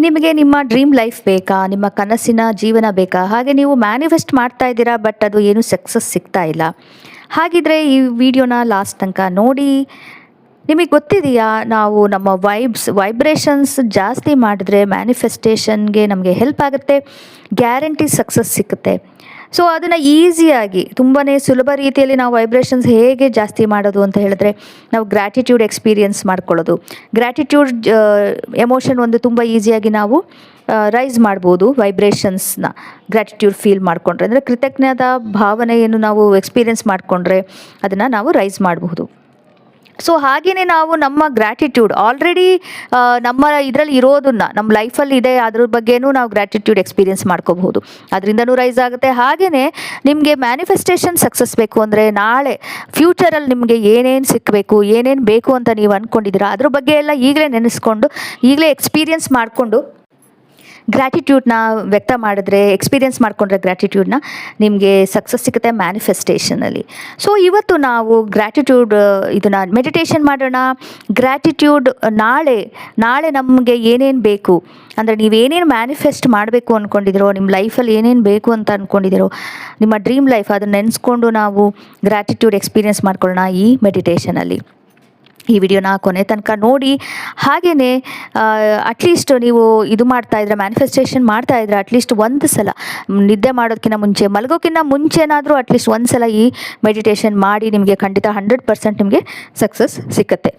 ನಿಮಗೆ ನಿಮ್ಮ dream life ಬೇಕಾ? ನಿಮ್ಮ ಕನಸಿನ ಜೀವನ ಬೇಕಾ? ಹಾಗೆ ನೀವು ಮ್ಯಾನಿಫೆಸ್ಟ್ ಮಾಡ್ತಾ ಇದ್ದೀರಾ, ಬಟ್ ಅದು ಏನು ಸಕ್ಸಸ್ ಸಿಗ್ತಾ ಇಲ್ಲ. ಹಾಗಿದ್ರೆ ಈ ವಿಡಿಯೋನ ಲಾಸ್ಟ್ ತನಕ ನೋಡಿ. ನಿಮಗೆ ಗೊತ್ತಿದೆಯಾ, ನಾವು ನಮ್ಮ ವೈಬ್ರೇಷನ್ಸ್ ಜಾಸ್ತಿ ಮಾಡಿದ್ರೆ ಮ್ಯಾನಿಫೆಸ್ಟೇಷನ್ಗೆ ನಮಗೆ ಹೆಲ್ಪ್ ಆಗುತ್ತೆ, ಗ್ಯಾರಂಟಿ ಸಕ್ಸಸ್ ಸಿಗುತ್ತೆ. ಸೊ ಅದನ್ನು ಈಸಿಯಾಗಿ ತುಂಬಾ ಸುಲಭ ರೀತಿಯಲ್ಲಿ ನಾವು ವೈಬ್ರೇಷನ್ಸ್ ಹೇಗೆ ಜಾಸ್ತಿ ಮಾಡೋದು ಅಂತ ಹೇಳಿದ್ರೆ, ನಾವು ಗ್ರ್ಯಾಟಿಟ್ಯೂಡ್ ಎಕ್ಸ್ಪೀರಿಯನ್ಸ್ ಮಾಡ್ಕೊಳ್ಳೋದು. ಗ್ರ್ಯಾಟಿಟ್ಯೂಡ್ ಎಮೋಷನ್ ಒಂದು ತುಂಬ ಈಸಿಯಾಗಿ ನಾವು ರೈಸ್ ಮಾಡ್ಬೋದು. ವೈಬ್ರೇಷನ್ಸ್ನ ಗ್ರ್ಯಾಟಿಟ್ಯೂಡ್ ಫೀಲ್ ಮಾಡಿಕೊಂಡ್ರೆ, ಅಂದರೆ ಕೃತಜ್ಞತಾ ಭಾವನೆಯನ್ನು ನಾವು ಎಕ್ಸ್ಪೀರಿಯನ್ಸ್ ಮಾಡಿಕೊಂಡ್ರೆ ಅದನ್ನು ನಾವು ರೈಸ್ ಮಾಡಬಹುದು. ಸೊ ಹಾಗೆಯೇ ನಾವು ನಮ್ಮ ಗ್ರ್ಯಾಟಿಟ್ಯೂಡ್ ಆಲ್ರೆಡಿ ನಮ್ಮ ಇದರಲ್ಲಿ ಇರೋದನ್ನು, ನಮ್ಮ ಲೈಫಲ್ಲಿ ಇದೆ, ಅದ್ರ ಬಗ್ಗೆನೂ ನಾವು ಗ್ರ್ಯಾಟಿಟ್ಯೂಡ್ ಎಕ್ಸ್ಪೀರಿಯನ್ಸ್ ಮಾಡ್ಕೋಬಹುದು. ಅದರಿಂದನೂ ರೈಸ್ ಆಗುತ್ತೆ. ಹಾಗೆಯೇ ನಿಮಗೆ ಮ್ಯಾನಿಫೆಸ್ಟೇಷನ್ ಸಕ್ಸಸ್ ಬೇಕು ಅಂದರೆ, ನಾಳೆ ಫ್ಯೂಚರಲ್ಲಿ ನಿಮಗೆ ಏನೇನು ಸಿಕ್ಕಬೇಕು, ಏನೇನು ಬೇಕು ಅಂತ ನೀವು ಅಂದ್ಕೊಂಡಿದ್ದೀರಾ, ಅದ್ರ ಬಗ್ಗೆ ಎಲ್ಲ ಈಗಲೇ ನೆನೆಸ್ಕೊಂಡು, ಈಗಲೇ ಎಕ್ಸ್ಪೀರಿಯನ್ಸ್ ಮಾಡಿಕೊಂಡು ಗ್ರ್ಯಾಟಿಟ್ಯೂಡ್ನ ವ್ಯಕ್ತ ಮಾಡಿದ್ರೆ, ಎಕ್ಸ್ಪೀರಿಯನ್ಸ್ ಮಾಡಿಕೊಂಡ್ರೆ ಗ್ರ್ಯಾಟಿಟ್ಯೂಡ್ನ, ನಿಮಗೆ ಸಕ್ಸಸ್ ಸಿಗುತ್ತೆ ಮ್ಯಾನಿಫೆಸ್ಟೇಷನಲ್ಲಿ. ಸೊ ಇವತ್ತು ನಾವು ಗ್ರ್ಯಾಟಿಟ್ಯೂಡ್ ಇದನ್ನು ಮೆಡಿಟೇಷನ್ ಮಾಡೋಣ. ಗ್ರ್ಯಾಟಿಟ್ಯೂಡ್ ನಾಳೆ ನಮಗೆ ಏನೇನು ಬೇಕು, ಅಂದರೆ ನೀವೇನೇನು ಮ್ಯಾನಿಫೆಸ್ಟ್ ಮಾಡಬೇಕು ಅಂದ್ಕೊಂಡಿದ್ದೀರೋ, ನಿಮ್ಮ ಲೈಫಲ್ಲಿ ಏನೇನು ಬೇಕು ಅಂತ ಅಂದ್ಕೊಂಡಿದ್ದೀರೋ, ನಿಮ್ಮ ಡ್ರೀಮ್ ಲೈಫ್, ಅದನ್ನು ನೆನೆಸ್ಕೊಂಡು ನಾವು ಗ್ರ್ಯಾಟಿಟ್ಯೂಡ್ ಎಕ್ಸ್ಪೀರಿಯನ್ಸ್ ಮಾಡ್ಕೊಳ್ಳೋಣ ಈ ಮೆಡಿಟೇಷನಲ್ಲಿ. ಈ ವಿಡಿಯೋನ ಕೊನೆ ತನಕ ನೋಡಿ. ಹಾಗೆಯೇ ಅಟ್ಲೀಸ್ಟ್ ನೀವು ಇದು ಮಾಡ್ತಾಯಿದ್ರೆ, ಮ್ಯಾನಿಫೆಸ್ಟೇಷನ್ ಮಾಡ್ತಾಯಿದ್ರೆ, ಅಟ್ಲೀಸ್ಟ್ ಒಂದು ಸಲ ನಿದ್ದೆ ಮಾಡೋದಕ್ಕಿಂತ ಮುಂಚೆ, ಮಲಗೋಕ್ಕಿಂತ ಮುಂಚೆನಾದರೂ ಅಟ್ಲೀಸ್ಟ್ ಒಂದು ಸಲ ಈ ಮೆಡಿಟೇಷನ್ ಮಾಡಿ. ನಿಮಗೆ ಖಂಡಿತ 100% ನಿಮಗೆ ಸಕ್ಸಸ್ ಸಿಕ್ಕತ್ತೆ.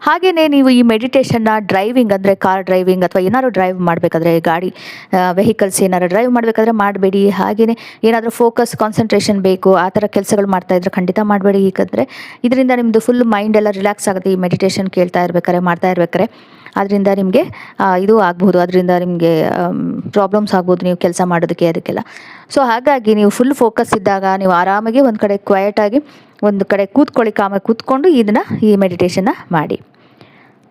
ಹಾಗೆಯೇ ನೀವು ಈ ಮೆಡಿಟೇಷನ್ನ ಡ್ರೈವಿಂಗ್, ಅಂದರೆ ಕಾರ್ ಡ್ರೈವಿಂಗ್ ಅಥವಾ ಏನಾದ್ರು ಡ್ರೈವ್ ಮಾಡಬೇಕಾದ್ರೆ, ಗಾಡಿ ವೆಹಿಕಲ್ಸ್ ಏನಾದ್ರು ಡ್ರೈವ್ ಮಾಡಬೇಕಾದ್ರೆ ಮಾಡಬೇಡಿ. ಹಾಗೆಯೇ ಏನಾದರೂ ಫೋಕಸ್, ಕಾನ್ಸಂಟ್ರೇಷನ್ ಬೇಕು, ಆ ಥರ ಕೆಲಸಗಳು ಮಾಡ್ತಾಯಿದ್ರೆ ಖಂಡಿತ ಮಾಡಬೇಡಿ. ಏಕೆಂದರೆ ಇದರಿಂದ ನಿಮ್ಮದು ಫುಲ್ ಮೈಂಡ್ ಎಲ್ಲ ರಿಲ್ಯಾಕ್ಸ್ ಆಗುತ್ತೆ. ಈ ಮೆಡಿಟೇಷನ್ ಮಾಡ್ತಾ ಇರ್ಬೇಕಾದ್ರೆ ಅದರಿಂದ ನಿಮಗೆ ಇದು ಆಗ್ಬೋದು, ಅದರಿಂದ ನಿಮಗೆ ಪ್ರಾಬ್ಲಮ್ಸ್ ಆಗ್ಬೋದು ನೀವು ಕೆಲಸ ಮಾಡೋದಕ್ಕೆ, ಅದಕ್ಕೆಲ್ಲ. ಸೊ ಹಾಗಾಗಿ ನೀವು ಫುಲ್ ಫೋಕಸ್ ಇದ್ದಾಗ ನೀವು ಆರಾಮಾಗಿ ಒಂದು ಕಡೆ ಕ್ವಯಟಾಗಿ ಒಂದು ಕಡೆ ಕೂತ್ಕೊಳ್ಳಿ, ಕಾಮಾಗಿ ಕೂತ್ಕೊಂಡು ಈ ಮೆಡಿಟೇಷನ್ನ ಮಾಡಿ.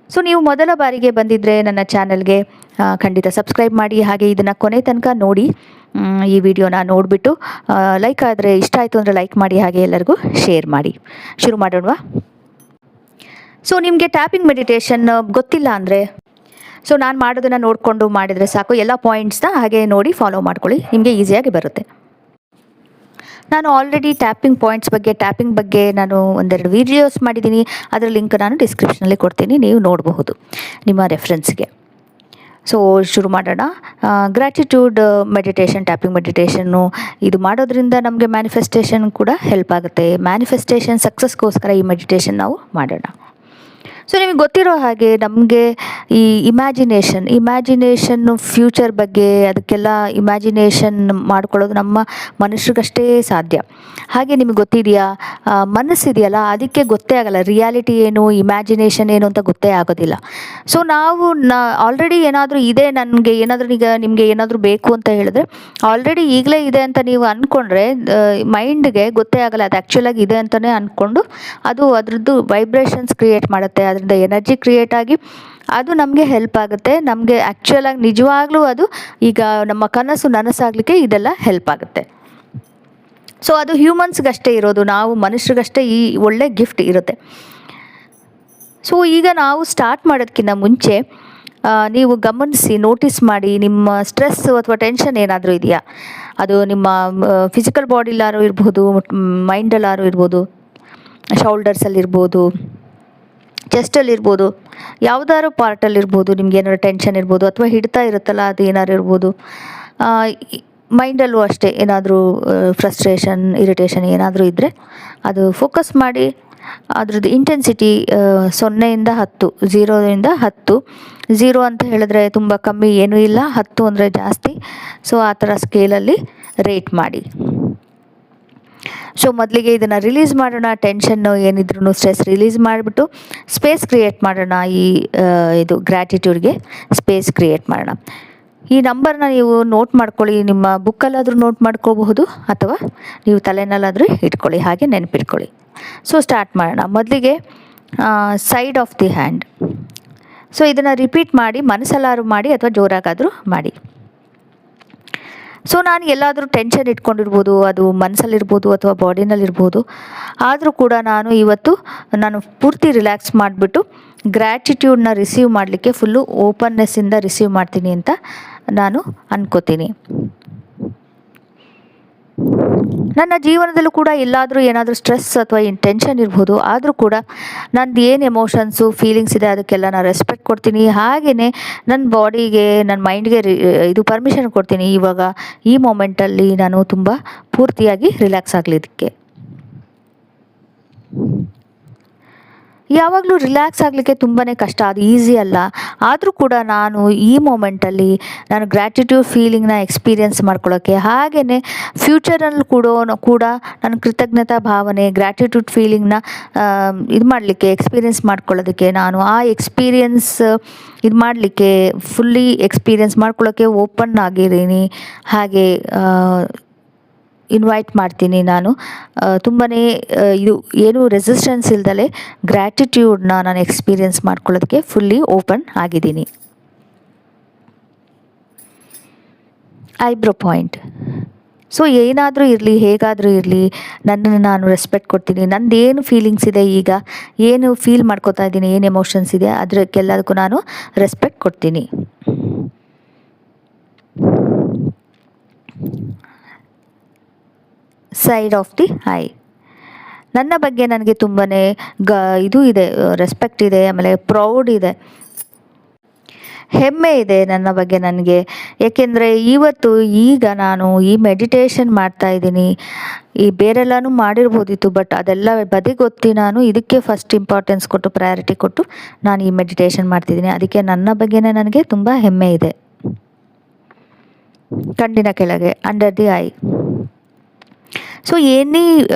ಸೊ ನೀವು ಮೊದಲ ಬಾರಿಗೆ ಬಂದಿದ್ದರೆ ನನ್ನ ಚಾನಲ್ಗೆ ಖಂಡಿತ ಸಬ್ಸ್ಕ್ರೈಬ್ ಮಾಡಿ. ಹಾಗೆ ಇದನ್ನು ಕೊನೆ ತನಕ ನೋಡಿ. ಈ ವಿಡಿಯೋನ ನೋಡಿಬಿಟ್ಟು ಲೈಕ್ ಆದರೆ, ಇಷ್ಟ ಆಯಿತು ಅಂದರೆ ಲೈಕ್ ಮಾಡಿ, ಹಾಗೆ ಎಲ್ಲರಿಗೂ ಶೇರ್ ಮಾಡಿ. ಶುರು ಮಾಡೋಣವಾ? ಸೊ ನಿಮಗೆ ಟ್ಯಾಪಿಂಗ್ ಮೆಡಿಟೇಷನ್ ಗೊತ್ತಿಲ್ಲ ಅಂದರೆ, ಸೊ ನಾನು ಮಾಡೋದನ್ನು ನೋಡಿಕೊಂಡು ಮಾಡಿದರೆ ಸಾಕು. ಎಲ್ಲ ಪಾಯಿಂಟ್ಸ್ನ ಹಾಗೆ ನೋಡಿ ಫಾಲೋ ಮಾಡ್ಕೊಳ್ಳಿ, ನಿಮಗೆ ಈಸಿಯಾಗಿ ಬರುತ್ತೆ. ನಾನು ಆಲ್ರೆಡಿ ಟ್ಯಾಪಿಂಗ್ ಬಗ್ಗೆ ನಾನು ಒಂದೆರಡು ವೀಡಿಯೋಸ್ ಮಾಡಿದ್ದೀನಿ. ಅದರ ಲಿಂಕ್ ನಾನು ಡಿಸ್ಕ್ರಿಪ್ಷನಲ್ಲಿ ಕೊಡ್ತೀನಿ, ನೀವು ನೋಡಬಹುದು ನಿಮ್ಮ ರೆಫರೆನ್ಸ್ಗೆ. ಸೊ ಶುರು ಮಾಡೋಣ. ಗ್ರ್ಯಾಟಿಟ್ಯೂಡ್ ಮೆಡಿಟೇಷನ್, ಟ್ಯಾಪಿಂಗ್ ಮೆಡಿಟೇಷನ್ನು ಇದು ಮಾಡೋದ್ರಿಂದ ನಮಗೆ ಮ್ಯಾನಿಫೆಸ್ಟೇಷನ್ ಕೂಡ ಹೆಲ್ಪ್ ಆಗುತ್ತೆ. ಮ್ಯಾನಿಫೆಸ್ಟೇಷನ್ ಸಕ್ಸಸ್ಗೋಸ್ಕರ ಈ ಮೆಡಿಟೇಷನ್ ನಾವು ಮಾಡೋಣ. ಸೊ ನಿಮಗೆ ಗೊತ್ತಿರೋ ಹಾಗೆ ನಮಗೆ ಈ ಇಮ್ಯಾಜಿನೇಷನ್ನು ಫ್ಯೂಚರ್ ಬಗ್ಗೆ, ಅದಕ್ಕೆಲ್ಲ ಇಮ್ಯಾಜಿನೇಷನ್ ಮಾಡ್ಕೊಳ್ಳೋದು ನಮ್ಮ ಮನುಷ್ಯರಿಗಷ್ಟೇ ಸಾಧ್ಯ. ಹಾಗೆ ನಿಮಗೆ ಗೊತ್ತಿದೆಯಾ, ಮನಸ್ಸಿದೆಯಲ್ಲ, ಅದಕ್ಕೆ ಗೊತ್ತೇ ಆಗಲ್ಲ ರಿಯಾಲಿಟಿ ಏನು, ಇಮ್ಯಾಜಿನೇಷನ್ ಏನು ಅಂತ ಗೊತ್ತೇ ಆಗೋದಿಲ್ಲ. ಸೊ ನಾವು ಆಲ್ರೆಡಿ ಏನಾದರೂ ಇದೆ, ಈಗ ನಿಮಗೆ ಏನಾದರೂ ಬೇಕು ಅಂತ ಹೇಳಿದ್ರೆ, ಆಲ್ರೆಡಿ ಈಗಲೇ ಇದೆ ಅಂತ ನೀವು ಅಂದ್ಕೊಂಡ್ರೆ ಮೈಂಡ್ಗೆ ಗೊತ್ತೇ ಆಗಲ್ಲ ಅದು ಆ್ಯಕ್ಚುಲಾಗಿ ಇದೆ ಅಂತಲೇ ಅಂದ್ಕೊಂಡು ಅದು ಅದರದ್ದು ವೈಬ್ರೇಷನ್ಸ್ ಕ್ರಿಯೇಟ್ ಮಾಡುತ್ತೆ. ಅದರಿಂದ ಎನರ್ಜಿ ಕ್ರಿಯೇಟ್ ಆಗಿ ಅದು ನಮಗೆ ಹೆಲ್ಪ್ ಆಗುತ್ತೆ. ನಮಗೆ ಆ್ಯಕ್ಚುಲಾಗಿ ನಿಜವಾಗ್ಲೂ ಅದು ಈಗ ನಮ್ಮ ಕನಸು ನನಸಾಗಲಿಕ್ಕೆ ಇದೆಲ್ಲ ಹೆಲ್ಪ್ ಆಗುತ್ತೆ. ಸೊ ಅದು ಹ್ಯೂಮನ್ಸ್ಗಷ್ಟೇ ಇರೋದು, ನಾವು ಮನುಷ್ಯರಿಗಷ್ಟೇ ಈ ಒಳ್ಳೆ ಗಿಫ್ಟ್ ಇರುತ್ತೆ. ಸೊ ಈಗ ನಾವು ಸ್ಟಾರ್ಟ್ ಮಾಡೋದಕ್ಕಿಂತ ಮುಂಚೆ ನೀವು ಗಮನಿಸಿ, ನೋಟಿಸ್ ಮಾಡಿ, ನಿಮ್ಮ ಸ್ಟ್ರೆಸ್ ಅಥವಾ ಟೆನ್ಷನ್ ಏನಾದರೂ ಇದೆಯಾ, ಅದು ನಿಮ್ಮ ಫಿಸಿಕಲ್ ಬಾಡಿಲಾರು ಇರ್ಬೋದು, ಮೈಂಡಲ್ಲಾರು ಇರ್ಬೋದು, ಶೋಲ್ಡರ್ಸಲ್ಲಿರ್ಬೋದು, ಚೆಸ್ಟಲ್ಲಿರ್ಬೋದು, ಯಾವುದಾದ್ರು ಪಾರ್ಟಲ್ಲಿರ್ಬೋದು. ನಿಮ್ಗೆ ಏನಾದ್ರು ಟೆನ್ಷನ್ ಇರ್ಬೋದು, ಅಥವಾ ಹಿಡ್ತಾ ಇರುತ್ತಲ್ಲ ಅದು ಏನಾದ್ರು ಇರ್ಬೋದು. ಮೈಂಡಲ್ಲೂ ಅಷ್ಟೇ ಏನಾದರೂ ಫ್ರಸ್ಟ್ರೇಷನ್, ಇರಿಟೇಷನ್ ಏನಾದರೂ ಇದ್ದರೆ ಅದು ಫೋಕಸ್ ಮಾಡಿ. ಅದ್ರದ್ದು ಇಂಟೆನ್ಸಿಟಿ 0ಇಂದ 10, 0ಇಂದ 10. 0 ಅಂತ ಹೇಳಿದ್ರೆ ತುಂಬ ಕಮ್ಮಿ ಏನೂ ಇಲ್ಲ, 10 ಅಂದರೆ ಜಾಸ್ತಿ. ಸೊ ಆ ಥರ ಸ್ಕೇಲಲ್ಲಿ ರೇಟ್ ಮಾಡಿ. ಸೊ ಮೊದಲಿಗೆ ಇದನ್ನು ರಿಲೀಸ್ ಮಾಡೋಣ. ಟೆನ್ಷನ್ನು ಏನಿದ್ರು ಸ್ಟ್ರೆಸ್ ರಿಲೀಸ್ ಮಾಡಿಬಿಟ್ಟು ಸ್ಪೇಸ್ ಕ್ರಿಯೇಟ್ ಮಾಡೋಣ. ಇದು ಗ್ರ್ಯಾಟಿಟ್ಯೂಡ್ಗೆ ಸ್ಪೇಸ್ ಕ್ರಿಯೇಟ್ ಮಾಡೋಣ. ಈ ನಂಬರ್ನ ನೀವು ನೋಟ್ ಮಾಡ್ಕೊಳ್ಳಿ, ನಿಮ್ಮ ಬುಕ್ಕಲ್ಲಾದರೂ ನೋಟ್ ಮಾಡ್ಕೋಬಹುದು, ಅಥವಾ ನೀವು ತಲೆನಲ್ಲಾದರೂ ಇಟ್ಕೊಳ್ಳಿ, ಹಾಗೆ ನೆನಪಿಟ್ಕೊಳ್ಳಿ. ಸೊ ಸ್ಟಾರ್ಟ್ ಮಾಡೋಣ. ಮೊದಲಿಗೆ side of the hand. So ಇದನ್ನು ರಿಪೀಟ್ ಮಾಡಿ, ಮನಸ್ಸಲ್ಲಾದ್ರು ಮಾಡಿ ಅಥವಾ ಜೋರಾಗಾದರೂ ಮಾಡಿ. ಸೊ ನಾನು ಎಲ್ಲಾದರೂ ಟೆನ್ಷನ್ ಇಟ್ಕೊಂಡಿರ್ಬೋದು, ಅದು ಮನಸ್ಸಲ್ಲಿರ್ಬೋದು ಅಥವಾ ಬಾಡಿನಲ್ಲಿರ್ಬೋದು. ಆದರೂ ಕೂಡ ನಾನು ಪೂರ್ತಿ ರಿಲ್ಯಾಕ್ಸ್ ಮಾಡಿಬಿಟ್ಟು ಗ್ರ್ಯಾಟಿಟ್ಯೂಡ್ನ ರಿಸೀವ್ ಮಾಡಲಿಕ್ಕೆ ಫುಲ್ಲು ಓಪನ್ನೆಸ್ಸಿಂದ ರಿಸೀವ್ ಮಾಡ್ತೀನಿ ಅಂತ ನಾನು ಅನ್ಕೋತೀನಿ. ನನ್ನ ಜೀವನದಲ್ಲೂ ಕೂಡ ಎಲ್ಲಾದರೂ ಏನಾದರೂ ಸ್ಟ್ರೆಸ್ ಅಥವಾ ಟೆನ್ಷನ್ ಇರ್ಬೋದು. ಆದರೂ ಕೂಡ ನಂದು ಏನು ಎಮೋಷನ್ಸು ಫೀಲಿಂಗ್ಸ್ ಇದೆ ಅದಕ್ಕೆಲ್ಲ ನಾನು ರೆಸ್ಪೆಕ್ಟ್ ಕೊಡ್ತೀನಿ. ಹಾಗೆಯೇ ನನ್ನ ಬಾಡಿಗೆ ನನ್ನ ಮೈಂಡ್ಗೆ ಇದು ಪರ್ಮಿಷನ್ ಕೊಡ್ತೀನಿ ಇವಾಗ ಈ ಮೊಮೆಂಟಲ್ಲಿ ನಾನು ತುಂಬ ಪೂರ್ತಿಯಾಗಿ ರಿಲ್ಯಾಕ್ಸ್ ಆಗಲಿದ್ದಕ್ಕೆ. ಯಾವಾಗಲೂ ರಿಲ್ಯಾಕ್ಸ್ ಆಗಲಿಕ್ಕೆ ತುಂಬಾ ಕಷ್ಟ, ಅದು ಈಸಿ ಅಲ್ಲ. ಆದರೂ ಕೂಡ ನಾನು ಈ ಮೊಮೆಂಟಲ್ಲಿ ನಾನು ಗ್ರ್ಯಾಟಿಟ್ಯೂಡ್ ಫೀಲಿಂಗ್ನ ಎಕ್ಸ್ಪೀರಿಯೆನ್ಸ್ ಮಾಡ್ಕೊಳ್ಳೋಕ್ಕೆ, ಹಾಗೆಯೇ ಫ್ಯೂಚರಲ್ಲಿ ಕೂಡ ನಾನು ಕೃತಜ್ಞತಾ ಭಾವನೆ ಗ್ರ್ಯಾಟಿಟ್ಯೂಡ್ ಫೀಲಿಂಗ್ನ ಇದು ಮಾಡಲಿಕ್ಕೆ ಎಕ್ಸ್ಪೀರಿಯೆನ್ಸ್ ಮಾಡ್ಕೊಳ್ಳೋದಕ್ಕೆ, ನಾನು ಆ ಎಕ್ಸ್ಪೀರಿಯೆನ್ಸ್ ಇದು ಮಾಡಲಿಕ್ಕೆ ಫುಲ್ಲಿ ಎಕ್ಸ್ಪೀರಿಯೆನ್ಸ್ ಮಾಡ್ಕೊಳ್ಳೋಕ್ಕೆ ಓಪನ್ ಆಗಿದ್ದೀನಿ. ಹಾಗೆ ಇನ್ವೈಟ್ ಮಾಡ್ತೀನಿ. ನಾನು ತುಂಬಾ ಇದು ಏನು ರೆಸಿಸ್ಟೆನ್ಸ್ ಇಲ್ದಲೆ ಗ್ರ್ಯಾಟಿಟ್ಯೂಡ್ನ ನಾನು ಎಕ್ಸ್ಪೀರಿಯೆನ್ಸ್ ಮಾಡ್ಕೊಳ್ಳೋದಕ್ಕೆ ಫುಲ್ಲಿ ಓಪನ್ ಆಗಿದ್ದೀನಿ. Eyebrow point. ಸೊ ಏನಾದರೂ ಇರಲಿ, ಹೇಗಾದರೂ ಇರಲಿ, ನನ್ನನ್ನು ನಾನು ರೆಸ್ಪೆಕ್ಟ್ ಕೊಡ್ತೀನಿ. ನಂದೇನು ಫೀಲಿಂಗ್ಸ್ ಇದೆ, ಈಗ ಏನು ಫೀಲ್ ಮಾಡ್ಕೋತಾ ಇದ್ದೀನಿ, ಏನು ಎಮೋಷನ್ಸ್ ಇದೆ ಅದಕ್ಕೆಲ್ಲದಕ್ಕೂ ನಾನು ರೆಸ್ಪೆಕ್ಟ್ ಕೊಡ್ತೀನಿ. Side of the I. ನನ್ನ ಬಗ್ಗೆ ನನಗೆ ತುಂಬಾ ಇದು ಇದೆ, ರೆಸ್ಪೆಕ್ಟ್ ಇದೆ, ಆಮೇಲೆ ಪ್ರೌಡ್ ಇದೆ, ಹೆಮ್ಮೆ ಇದೆ ನನ್ನ ಬಗ್ಗೆ ನನಗೆ. ಏಕೆಂದರೆ ಈಗ ನಾನು ಈ ಮೆಡಿಟೇಷನ್ ಮಾಡ್ತಾ ಇದ್ದೀನಿ. ಈ ಬೇರೆಲ್ಲನೂ ಮಾಡಿರ್ಬೋದಿತ್ತು, ಬಟ್ ಅದೆಲ್ಲ ಬದಿಗೊತ್ತಿ ನಾನು ಇದಕ್ಕೆ ಫಸ್ಟ್ ಇಂಪಾರ್ಟೆನ್ಸ್ ಕೊಟ್ಟು ಪ್ರಯಾರಿಟಿ ಕೊಟ್ಟು ನಾನು ಈ ಮೆಡಿಟೇಷನ್ ಮಾಡ್ತಿದ್ದೀನಿ. ಅದಕ್ಕೆ ನನ್ನ ಬಗ್ಗೆನೇ ನನಗೆ ತುಂಬ ಹೆಮ್ಮೆ ಇದೆ. ಕಣ್ಣಿನ ಕೆಳಗೆ ಅಂಡರ್ ದಿ ಐ. ಸೊ ಏನೇ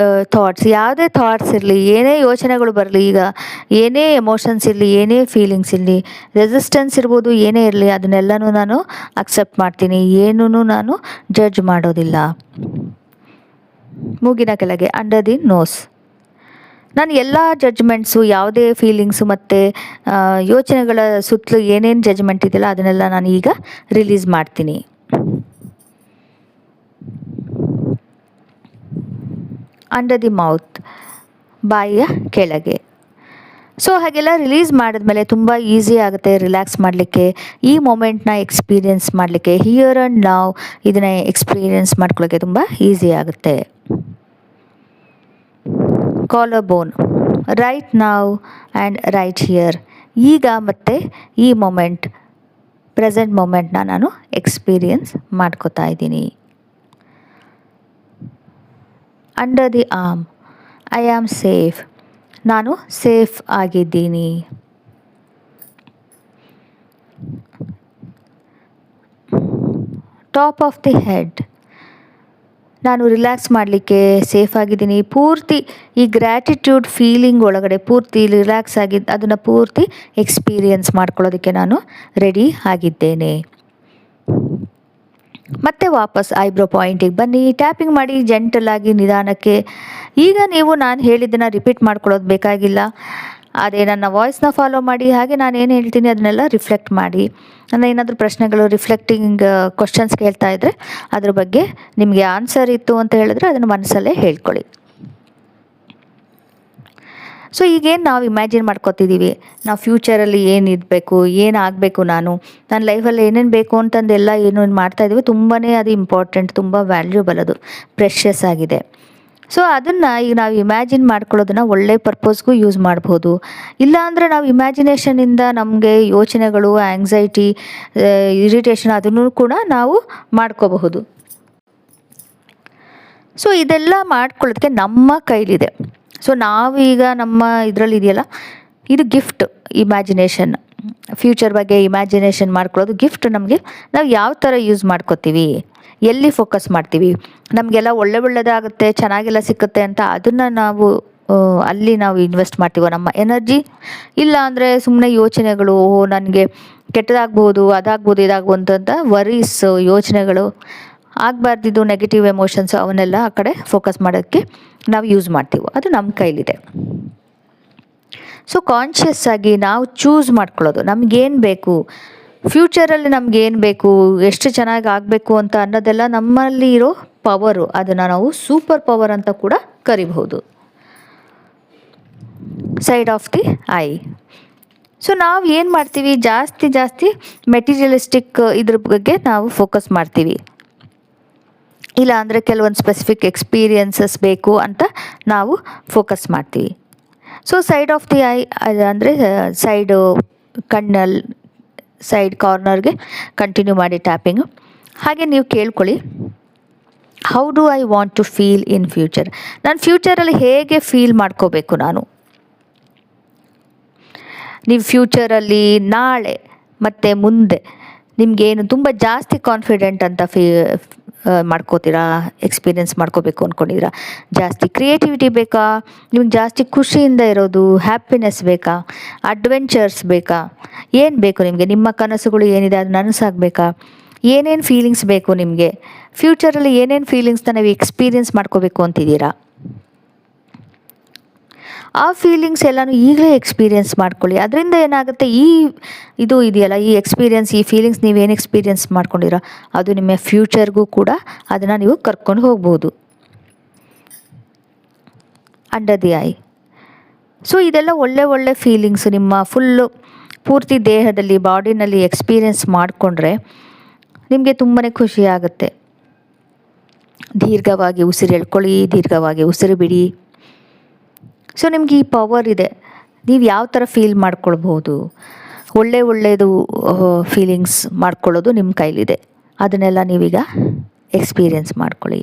ಥಾಟ್ಸ್, ಯಾವುದೇ ಥಾಟ್ಸ್ ಇರಲಿ, ಏನೇ ಯೋಚನೆಗಳು ಬರಲಿ, ಈಗ ಏನೇ ಎಮೋಷನ್ಸ್ ಇರಲಿ, ಏನೇ ಫೀಲಿಂಗ್ಸ್ ಇರಲಿ, ರೆಸಿಸ್ಟೆನ್ಸ್ ಇರ್ಬೋದು, ಏನೇ ಇರಲಿ, ಅದನ್ನೆಲ್ಲನೂ ನಾನು ಅಕ್ಸೆಪ್ಟ್ ಮಾಡ್ತೀನಿ. ಏನೂ ನಾನು ಜಡ್ಜ್ ಮಾಡೋದಿಲ್ಲ. ಮೂಗಿನ ಕೆಳಗೆ ಅಂಡರ್ ದಿ ನೋಸ್. ನಾನು ಎಲ್ಲ ಜಡ್ಜ್ಮೆಂಟ್ಸು, ಯಾವುದೇ ಫೀಲಿಂಗ್ಸು ಮತ್ತು ಯೋಚನೆಗಳ ಸುತ್ತಲೂ ಏನೇನು ಜಡ್ಜ್ಮೆಂಟ್ ಇದೆಯಲ್ಲ ಅದನ್ನೆಲ್ಲ ನಾನು ಈಗ ರಿಲೀಸ್ ಮಾಡ್ತೀನಿ. ಅಂಡರ್ ದಿ ಮೌತ್, ಬಾಯಿಯ ಕೆಳಗೆ. ಸೊ ಹಾಗೆಲ್ಲ ರಿಲೀಸ್ ಮಾಡಿದ್ಮೇಲೆ ತುಂಬ ಈಸಿ ಆಗುತ್ತೆ ರಿಲ್ಯಾಕ್ಸ್ ಮಾಡಲಿಕ್ಕೆ, ಈ ಮೊಮೆಂಟ್ನ ಎಕ್ಸ್ಪೀರಿಯೆನ್ಸ್ ಮಾಡಲಿಕ್ಕೆ, ಹಿಯರ್ ಆ್ಯಂಡ್ ನೌ ಇದನ್ನು ಎಕ್ಸ್ಪೀರಿಯೆನ್ಸ್ ಮಾಡ್ಕೊಳ್ಳೋಕ್ಕೆ ತುಂಬ ಈಸಿ ಆಗುತ್ತೆ. Collar bone, right now and right here. ಈಗ ಮತ್ತು ಈ ಮೊಮೆಂಟ್, ಪ್ರೆಸೆಂಟ್ ಮೊಮೆಂಟ್ನ ನಾನು ಎಕ್ಸ್ಪೀರಿಯೆನ್ಸ್ ಮಾಡ್ಕೋತಾ ಇದ್ದೀನಿ. Under the arm, I am safe. ನಾನು ಸೇಫ್ ಆಗಿದ್ದೀನಿ. ಟಾಪ್ ಆಫ್ ದಿ ಹೆಡ್, ನಾನು ರಿಲ್ಯಾಕ್ಸ್ ಮಾಡಲಿಕ್ಕೆ ಸೇಫ್ ಆಗಿದ್ದೀನಿ. ಪೂರ್ತಿ ಈ ಗ್ರ್ಯಾಟಿಟ್ಯೂಡ್ ಫೀಲಿಂಗ್ ಒಳಗಡೆ ಪೂರ್ತಿ ರಿಲ್ಯಾಕ್ಸ್ ಆಗಿದ್ದು ಅದನ್ನು ಪೂರ್ತಿ ಎಕ್ಸ್ಪೀರಿಯೆನ್ಸ್ ಮಾಡ್ಕೊಳ್ಳೋದಕ್ಕೆ ನಾನು ರೆಡಿ ಆಗಿದ್ದೇನೆ. ಮತ್ತೆ ವಾಪಸ್ ಐಬ್ರೋ ಪಾಯಿಂಟಿಗೆ ಬನ್ನಿ. ಟ್ಯಾಪಿಂಗ್ ಮಾಡಿ ಜೆಂಟಲಾಗಿ ನಿಧಾನಕ್ಕೆ. ಈಗ ನೀವು ನಾನು ಹೇಳಿದ್ದನ್ನು ರಿಪೀಟ್ ಮಾಡ್ಕೊಳ್ಳೋದು ಬೇಕಾಗಿಲ್ಲ. ಅದೇ ನನ್ನ ವಾಯ್ಸ್ನ ಫಾಲೋ ಮಾಡಿ. ಹಾಗೆ ನಾನು ಏನು ಹೇಳ್ತೀನಿ ಅದನ್ನೆಲ್ಲ ರಿಫ್ಲೆಕ್ಟ್ ಮಾಡಿ. ನನ್ನ ಏನಾದರೂ ಪ್ರಶ್ನೆಗಳು ರಿಫ್ಲೆಕ್ಟಿಂಗ್ ಕ್ವಶನ್ಸ್ ಕೇಳ್ತಾ ಇದ್ದರೆ ಅದ್ರ ಬಗ್ಗೆ ನಿಮಗೆ ಆನ್ಸರ್ ಇತ್ತು ಅಂತ ಹೇಳಿದ್ರೆ ಅದನ್ನು ಮನಸ್ಸಲ್ಲೇ ಹೇಳ್ಕೊಳ್ಳಿ. ಸೊ ಈಗೇನು ನಾವು ಇಮ್ಯಾಜಿನ್ ಮಾಡ್ಕೊತಿದ್ದೀವಿ, ನಾವು ಫ್ಯೂಚರಲ್ಲಿ ಏನಿರಬೇಕು, ಏನಾಗಬೇಕು, ನನ್ನ ಲೈಫಲ್ಲಿ ಏನೇನು ಬೇಕು ಅಂತಂದೆಲ್ಲ ಏನು ಮಾಡ್ತಾಯಿದ್ದೀವಿ, ತುಂಬಾ ಅದು ಇಂಪಾರ್ಟೆಂಟ್, ತುಂಬ ವ್ಯಾಲ್ಯೂಬಲ್, ಅದು ಪ್ರೆಷಸ್ ಆಗಿದೆ. ಸೊ ಅದನ್ನು ಈಗ ನಾವು ಇಮ್ಯಾಜಿನ್ ಮಾಡ್ಕೊಳ್ಳೋದನ್ನು ಒಳ್ಳೆ ಪರ್ಪಸ್ಗೂ ಯೂಸ್ ಮಾಡ್ಬೋದು. ಇಲ್ಲಾಂದರೆ ನಾವು ಇಮ್ಯಾಜಿನೇಷನಿಂದ ನಮಗೆ ಯೋಚನೆಗಳು, ಆ್ಯಂಗ್ಸೈಟಿ, ಇರಿಟೇಷನ್ ಅದನ್ನು ಕೂಡ ನಾವು ಮಾಡ್ಕೋಬಹುದು. ಸೊ ಇದೆಲ್ಲ ಮಾಡ್ಕೊಳ್ಳೋದಕ್ಕೆ ನಮ್ಮ ಕೈಲಿದೆ. ಸೊ ನಾವೀಗ ನಮ್ಮ ಇದರಲ್ಲಿ ಇದೆಯಲ್ಲ, ಇದು ಗಿಫ್ಟ್. ಇಮ್ಯಾಜಿನೇಷನ್, ಫ್ಯೂಚರ್ ಬಗ್ಗೆ ಇಮ್ಯಾಜಿನೇಷನ್ ಮಾಡ್ಕೊಳ್ಳೋದು ಗಿಫ್ಟ್ ನಮಗೆ. ನಾವು ಯಾವ ಥರ ಯೂಸ್ ಮಾಡ್ಕೋತೀವಿ, ಎಲ್ಲಿ ಫೋಕಸ್ ಮಾಡ್ತೀವಿ, ನಮಗೆಲ್ಲ ಒಳ್ಳೆಯದಾಗುತ್ತೆ, ಚೆನ್ನಾಗೆಲ್ಲ ಸಿಕ್ಕುತ್ತೆ ಅಂತ ಅದನ್ನು ನಾವು ಅಲ್ಲಿ ನಾವು ಇನ್ವೆಸ್ಟ್ ಮಾಡ್ತೀವೋ ನಮ್ಮ ಎನರ್ಜಿ. ಇಲ್ಲ ಅಂದರೆ ಸುಮ್ಮನೆ ಯೋಚನೆಗಳು, ನನಗೆ ಕೆಟ್ಟದಾಗ್ಬೋದು, ಅದಾಗ್ಬೋದು, ಇದಾಗ್ಬೋದು ಅಂತ ವರೀಸ್, ಯೋಚನೆಗಳು ಆಗಬಾರ್ದಿದ್ದು ನೆಗೆಟಿವ್ ಎಮೋಷನ್ಸ್ ಅವನ್ನೆಲ್ಲ ಆ ಕಡೆ ಫೋಕಸ್ ಮಾಡೋಕ್ಕೆ ನಾವು ಯೂಸ್ ಮಾಡ್ತೀವಿ. ಅದು ನಮ್ಮ ಕೈಲಿದೆ. ಸೊ ಕಾನ್ಷಿಯಸ್ ಆಗಿ ನಾವು ಚೂಸ್ ಮಾಡ್ಕೊಳ್ಳೋದು, ನಮಗೇನು ಬೇಕು, ಫ್ಯೂಚರಲ್ಲಿ ನಮ್ಗೆ ಏನು ಬೇಕು, ಎಷ್ಟು ಚೆನ್ನಾಗಿ ಆಗಬೇಕು ಅಂತ ಅನ್ನೋದೆಲ್ಲ ನಮ್ಮಲ್ಲಿ ಇರೋ ಪವರು, ಅದನ್ನು ನಾವು ಸೂಪರ್ ಪವರ್ ಅಂತ ಕೂಡ ಕರಿಬಹುದು. Side of the I. So ನಾವು ಏನು ಮಾಡ್ತೀವಿ, ಜಾಸ್ತಿ ಮೆಟೀರಿಯಲಿಸ್ಟಿಕ್ ಇದ್ರ ಬಗ್ಗೆ ನಾವು ಫೋಕಸ್ ಮಾಡ್ತೀವಿ. ಇಲ್ಲ ಅಂದರೆ ಕೆಲವೊಂದು ಸ್ಪೆಸಿಫಿಕ್ ಎಕ್ಸ್ಪೀರಿಯನ್ಸಸ್ ಬೇಕು ಅಂತ ನಾವು ಫೋಕಸ್ ಮಾಡ್ತೀವಿ. So side of the eye ಅಂದರೆ ಸೈಡು ಕಣ್ಣಲ್ಲಿ ಸೈಡ್ ಕಾರ್ನರ್ಗೆ ಕಂಟಿನ್ಯೂ ಮಾಡಿ ಟ್ಯಾಪಿಂಗು. ಹಾಗೆ ನೀವು ಕೇಳ್ಕೊಳ್ಳಿ, how do I want to feel in future. ನಾನು ಫ್ಯೂಚರಲ್ಲಿ ಹೇಗೆ ಫೀಲ್ ಮಾಡ್ಕೋಬೇಕು ನಾನು. ನೀವು ಫ್ಯೂಚರಲ್ಲಿ ನಾಳೆ ಮತ್ತು ಮುಂದೆ ನಿಮಗೇನು ತುಂಬ ಜಾಸ್ತಿ ಕಾನ್ಫಿಡೆಂಟ್ ಅಂತ ಮಾಡ್ಕೋತೀರಾ, ಎಕ್ಸ್ಪೀರಿಯೆನ್ಸ್ ಮಾಡ್ಕೋಬೇಕು ಅಂದ್ಕೊಂಡಿದ್ದೀರಾ. ಜಾಸ್ತಿ ಕ್ರಿಯೇಟಿವಿಟಿ ಬೇಕಾ, ನಿಮ್ಗೆ ಜಾಸ್ತಿ ಖುಷಿಯಿಂದ ಇರೋದು, ಹ್ಯಾಪಿನೆಸ್ ಬೇಕಾ, ಅಡ್ವೆಂಚರ್ಸ್ ಬೇಕಾ, ಏನು ಬೇಕು ನಿಮಗೆ, ನಿಮ್ಮ ಕನಸುಗಳು ಏನಿದೆ ಅದು ನನಸಾಗಬೇಕಾ, ಏನೇನು ಫೀಲಿಂಗ್ಸ್ ಬೇಕು ನಿಮಗೆ, ಫ್ಯೂಚರಲ್ಲಿ ಏನೇನು ಫೀಲಿಂಗ್ಸ್ನ ನೀವು ಎಕ್ಸ್ಪೀರಿಯೆನ್ಸ್ ಮಾಡ್ಕೋಬೇಕು ಅಂತಿದ್ದೀರಾ. ಆ ಫೀಲಿಂಗ್ಸ್ ಎಲ್ಲನೂ ಈಗಲೇ ಎಕ್ಸ್ಪೀರಿಯೆನ್ಸ್ ಮಾಡ್ಕೊಳ್ಳಿ. ಅದರಿಂದ ಏನಾಗುತ್ತೆ, ಇದು ಇದೆಯಲ್ಲ, ಈ ಎಕ್ಸ್ಪೀರಿಯೆನ್ಸ್, ಈ ಫೀಲಿಂಗ್ಸ್ ನೀವೇನು ಎಕ್ಸ್ಪೀರಿಯೆನ್ಸ್ ಮಾಡ್ಕೊಂಡಿರೋ ಅದು ನಿಮ್ಮ ಫ್ಯೂಚರ್ಗೂ ಕೂಡ ಅದನ್ನು ನೀವು ಕರ್ಕೊಂಡು ಹೋಗ್ಬೋದು. Under the I. ಸೊ ಇದೆಲ್ಲ ಒಳ್ಳೆ ಫೀಲಿಂಗ್ಸು ನಿಮ್ಮ ಫುಲ್ಲು ಪೂರ್ತಿ ದೇಹದಲ್ಲಿ, ಬಾಡಿನಲ್ಲಿ ಎಕ್ಸ್ಪೀರಿಯೆನ್ಸ್ ಮಾಡಿಕೊಂಡ್ರೆ ನಿಮಗೆ ತುಂಬಾ ಖುಷಿ ಆಗುತ್ತೆ. ದೀರ್ಘವಾಗಿ ಉಸಿರು ಎಳ್ಕೊಳ್ಳಿ, ದೀರ್ಘವಾಗಿ ಉಸಿರು ಬಿಡಿ. ಸೊ ನಿಮ್ಗೆ ಈ ಪವರ್ ಇದೆ. ನೀವು ಯಾವ ಥರ ಫೀಲ್ ಮಾಡ್ಕೊಳ್ಬೋದು, ಒಳ್ಳೆಯದು ಫೀಲಿಂಗ್ಸ್ ಮಾಡ್ಕೊಳ್ಳೋದು ನಿಮ್ಮ ಕೈಲಿದೆ. ಅದನ್ನೆಲ್ಲ ನೀವೀಗ ಎಕ್ಸ್ಪೀರಿಯೆನ್ಸ್ ಮಾಡ್ಕೊಳ್ಳಿ.